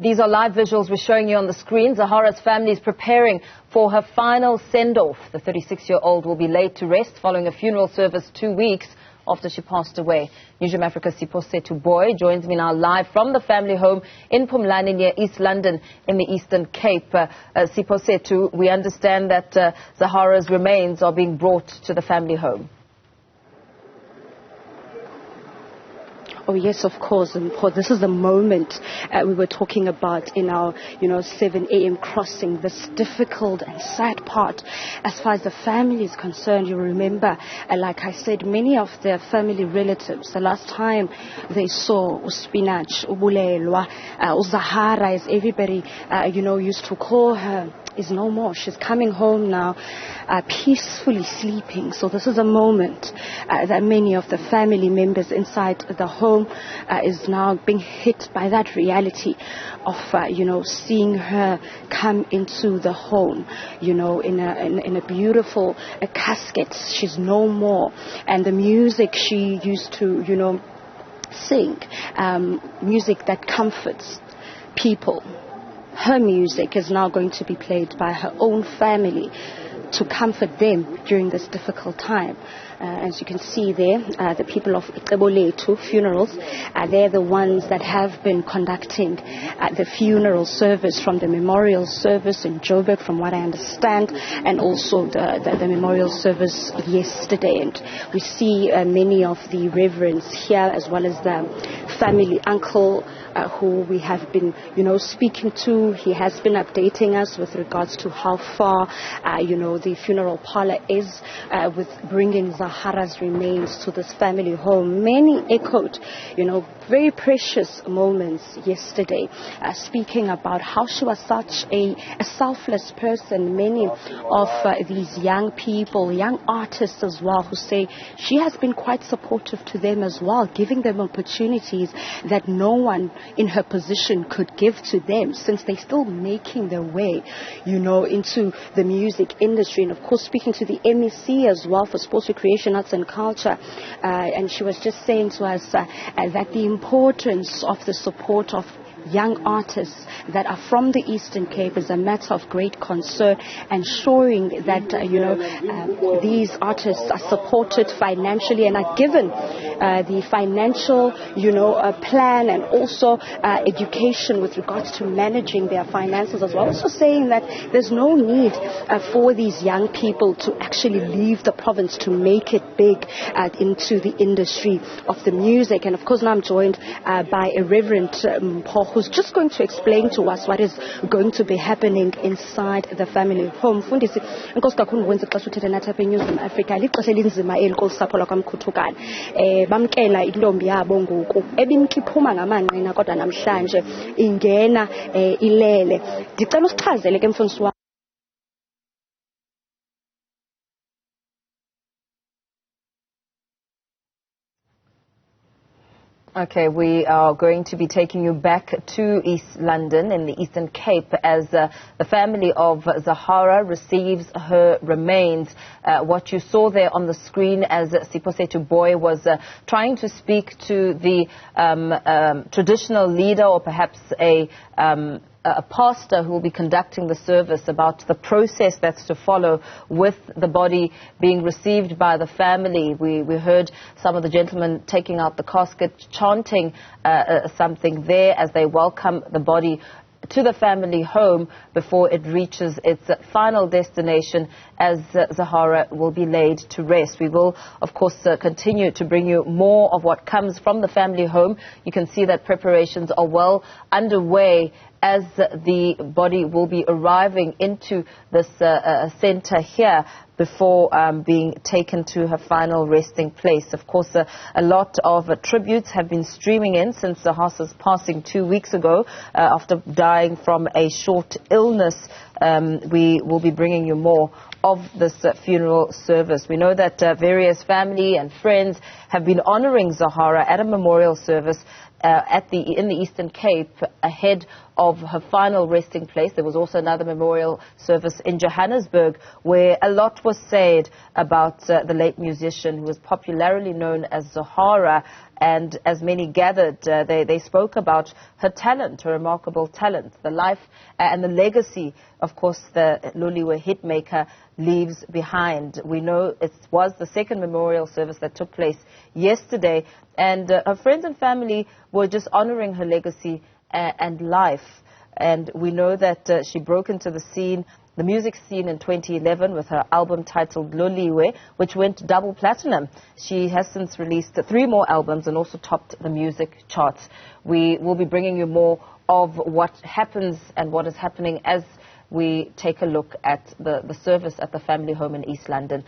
These are live visuals we're showing you on the screen. Zahara's family is preparing for her final send-off. The 36-year-old will be laid to rest following a funeral service 2 weeks after she passed away. Newzroom Afrika's Siphosethu Booi joins me now live from the family home in Phumlani near East London in the Eastern Cape. Siphosethu, we understand that Zahara's remains are being brought to the family home. Oh yes, of course. And this is the moment we were talking about in our, 7 a.m. crossing. This difficult and sad part, as far as the family is concerned. You remember, like I said, many of their family relatives, the last time they saw Spinach, Bulelwa Zahara, as everybody, used to call her, is no more. She's coming home now, peacefully sleeping. So this is a moment that many of the family members inside the home is now being hit by that reality of, seeing her come into the home, in a beautiful casket. She's no more. And the music she used to, sing, music that comforts people. Her music is now going to be played by her own family to comfort them during this difficult time. As you can see there, the people of Booi funerals, they're the ones that have been conducting the funeral service from the memorial service in Joburg, from what I understand, and also the memorial service yesterday. And we see many of the reverends here, as well as the family uncle who we have been, speaking to. He has been updating us with regards to how far, the funeral parlor is with bringing Zahara's remains to this family home. Many echoed, very precious moments yesterday, speaking about how she was such a selfless person. Many of these young people, young artists as well, who say she has been quite supportive to them as well, giving them opportunities that no one in her position could give to them, since they're still making their way, into the music industry. And of course, speaking to the MEC as well for Sports, Recreation, Arts and Culture, and she was just saying to us that the importance of the support of young artists that are from the Eastern Cape is a matter of great concern, and showing that these artists are supported financially and are given the financial plan, and also education with regards to managing their finances as well. Also saying that there's no need for these young people to actually leave the province to make it big into the industry of the music. And of course, now I'm joined by a Reverend Paul, who's just going to explain to us what is going to be happening inside the family home. Fundisi, inkosi kakhulu ngokwenza ixesha uthetha nathi apha eNewzroom Afrika. Lixesha elinzima eli kolusapho lwakwamkhutukana. Bamkela intombi yabo ngoku ebimki iphuma ngamanqina, kodwa namhlanje ingena ilele. Ndicela usichazele ke mfundisi wami. Okay, we are going to be taking you back to East London in the Eastern Cape as the family of Zahara receives her remains. What you saw there on the screen as Siphosethu Booi was trying to speak to the traditional leader, or perhaps a pastor who will be conducting the service, about the process that's to follow with the body being received by the family. We heard some of the gentlemen taking out the casket, chanting something there as they welcome the body to the family home before it reaches its final destination, as Zahara will be laid to rest. We will, of course, continue to bring you more of what comes from the family home. You can see that preparations are well underway as the body will be arriving into this center here before being taken to her final resting place. Of course, a lot of tributes have been streaming in since Zahara's passing 2 weeks ago after dying from a short illness. We will be bringing you more of this funeral service. We know that various family and friends have been honoring Zahara at a memorial service in the Eastern Cape ahead of her final resting place. There was also another memorial service in Johannesburg where a lot was said about the late musician who was popularly known as Zahara. And as many gathered, they spoke about her talent, her remarkable talent, the life and the legacy, of course, the Loliwe hitmaker leaves behind. We know it was the second memorial service that took place yesterday, and her friends and family were just honoring her legacy and life. And we know that she broke into the music scene in 2011 with her album titled Loliwe, which went double platinum. She has since released 3 more albums and also topped the music charts. We will be bringing you more of what happens and what is happening as we take a look at the service at the family home in East London.